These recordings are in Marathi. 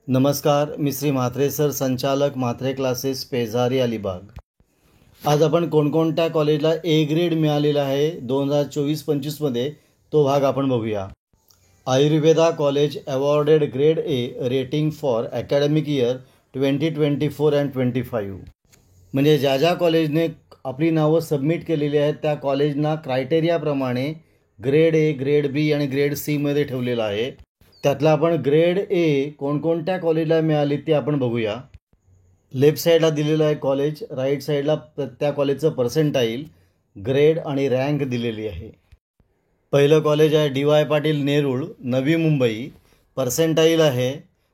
नमस्कार, मी श्री म्हात्रे सर, संचालक म्हात्रे क्लासेस, पेजारी, अलिबाग। आज आपण कोणकोणत्या कॉलेजला ए ग्रेड मिळालेला आहे 2024-25मध्ये तो भाग आपण बघूया। Ayurveda college awarded grade A rating for academic year 2024 and 25। म्हणजे ज्या ज्या कॉलेजने आपली नावं सबमिट केलेली आहेत त्या कॉलेजना क्रायटेरियाप्रमाणे ग्रेड ए, ग्रेड बी आणि ग्रेड सीमध्ये ठेवलेलं आहे। त्यातला आपण ग्रेड ए कोणकोणत्या कॉलेजला मिळाली ते आपण बघूया। लेफ्ट साईडला दिलेलं आहे कॉलेज, राईट साईडला त्या कॉलेजचं पर्सेंटाईल, ग्रेड आणि रँक दिलेली आहे। पहिलं कॉलेज आहे DY पाटील नेरूळ, नवी मुंबई। पर्सेंटाईल आहे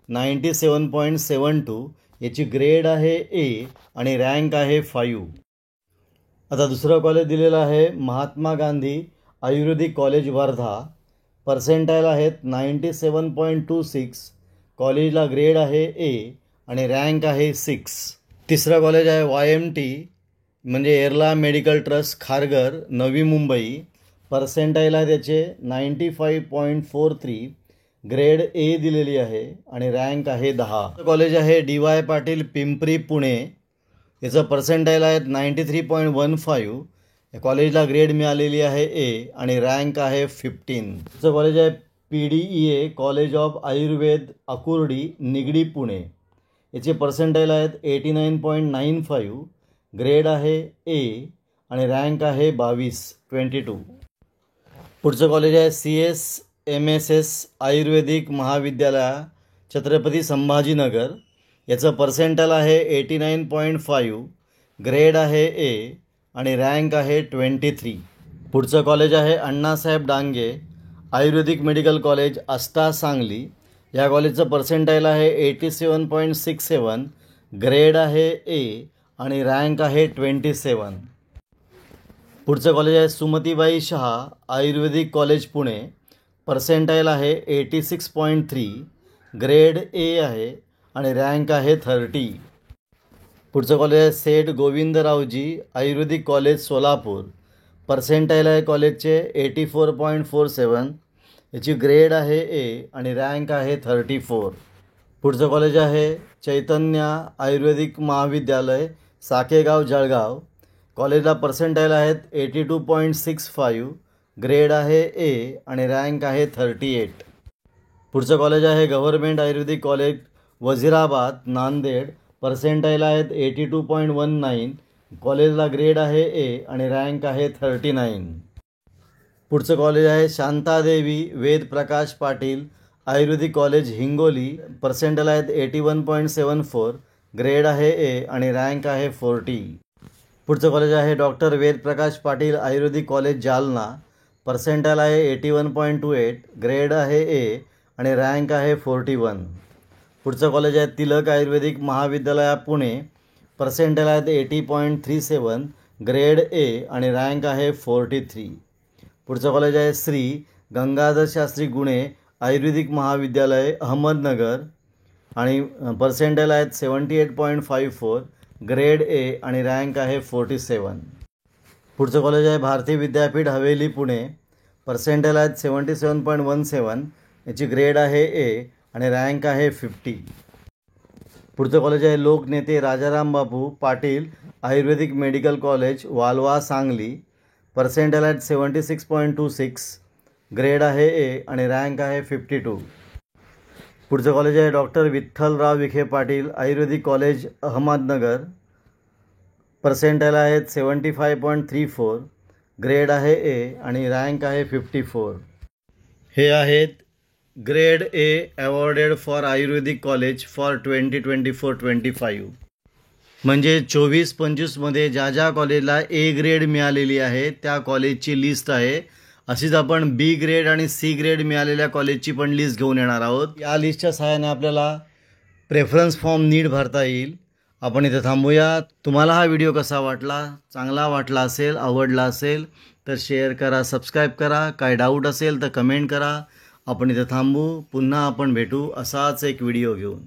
97.72, याची ग्रेड आहे ए आणि रँक आहे 5। आता दुसरं कॉलेज दिलेलं आहे महात्मा गांधी आयुर्वेदिक कॉलेज वर्धा। पर्सेंटाईल आहेत 97.26, कॉलेजला ग्रेड आहे ए आणि रँक आहे 6। तिसरं कॉलेज आहे YMT म्हणजे एर्ला medical trust Kharghar, Navi Mumbai. Percentile आहे त्याचे 95.43, ग्रेड ए दिलेली आहे आणि रँक आहे 10। कॉलेज आहे DY पाटील पिंपरी पुणे, याचं पर्सेंटाईल आहेत 93.15, कॉलेजला ग्रेड मिळालेली आहे ए आणि रँक आहे 15। तुमचं कॉलेज आहे PDEA college of Ayurveda Akurdi, Nigdi, Pune. याचे पर्सेंटाईल आहेत 89.95, ग्रेड आहे ए आणि रँक आहे 22। पुढचं कॉलेज आहे CSMSS आयुर्वेदिक महाविद्यालय, छत्रपती संभाजीनगर। याचं पर्सेंटाईल आहे 89.5, ग्रेड आहे ए आणि रँक आहे 23। पुढचं कॉलेज आहे अण्णासाहेब डांगे आयुर्वेदिक मेडिकल कॉलेज, आष्टा, सांगली। या कॉलेजचं पर्सेंटाईल आहे 87.67, ग्रेड आहे ए आणि रँक आहे 27। पुढचं कॉलेज आहे सुमतीबाई शहा आयुर्वेदिक कॉलेज पुणे। पर्सेंटाईल आहे 86.3, ग्रेड ए आहे आणि रँक आहे 30। पुढचं कॉलेज आहे सेठ गोविंदरावजी आयुर्वेदिक कॉलेज सोलापूर। पर्सेंटाईल आहे कॉलेजचे 84.47, याची ग्रेड आहे ए आणि रँक आहे 34। पुढचं कॉलेज आहे चैतन्य आयुर्वेदिक महाविद्यालय, साकेगाव, जळगाव। कॉलेजला पर्सेंटाईल आहेत 82.65, ग्रेड आहे ए आणि रँक आहे 38। पुढचं कॉलेज आहे गव्हर्मेंट आयुर्वेदिक कॉलेज वझिराबाद, नांदेड। पर्सेंटाईल आहेत 82.19, कॉलेजला ग्रेड आहे ए आणि रँक आहे 39। पुढचं कॉलेज आहे शांतादेवी वेद प्रकाश पाटील आयुर्वेदिक कॉलेज हिंगोली। पर्सेंटाईल आहेत 81.74, ग्रेड आहे ए आणि रँक आहे 40। पुढचं कॉलेज आहे डॉक्टर वेद प्रकाश पाटील आयुर्वेदिक कॉलेज जालना। पर्सेंटाईल आहे 81.28, ग्रेड आहे ए आणि रँक आहे 41। पुढचं कॉलेज आहे तिलक आयुर्वेदिक महाविद्यालय पुणे। पर्सेंटाईल आहेत 80.37, ग्रेड ए आणि रँक आहे 43। पुढचं कॉलेज आहे श्री गंगाधर शास्त्री गुणे आयुर्वेदिक महाविद्यालय अहमदनगर आणि पर्सेंटाईल आहेत 78.54, ग्रेड ए आणि रँक आहे 47। पुढचं कॉलेज आहे भारती विद्यापीठ हवेली पुणे। पर्सेंटाईल आहेत 77.17, याची ग्रेड आहे ए आणि रँक आहे 50। पुढचं कॉलेज आहे लोकनेते राजाराम बापू पाटील आयुर्वेदिक मेडिकल कॉलेज वालवा, सांगली। पर्सेंटाईल आहेत 76.26, ग्रेड आहे ए आणि रँक आहे 52। पुढचं कॉलेज आहे डॉक्टर विठ्ठलराव विखे पाटील आयुर्वेदिक कॉलेज अहमदनगर। पर्सेंटाईल आहेत 75.34, ग्रेड आहे ए आणि रँक आहे 54। हे आहेत grade A awarded for Ayurvedic college for 2024-25। म्हणजे 24-25मध्ये ज्या ज्या कॉलेजला ए ग्रेड मिळालेली आहे त्या कॉलेजची लिस्ट आहे। अशीच आपण बी ग्रेड आणि सी ग्रेड मिळालेल्या कॉलेजची पण लिस्ट घेऊन येणार आहोत। या लिस्टच्या सहाय्याने आपल्याला प्रेफरन्स फॉर्म नीट भरता येईल। आपण इथे थांबूया। तुम्हाला हा व्हिडिओ कसा वाटला? चांगला वाटला असेल, आवडला असेल तर शेअर करा, सबस्क्राईब करा। काय डाऊट असेल तर कमेंट करा। आपण इथे थांबू, पुन्हा आपण भेटू असाच एक व्हिडिओ घेऊन।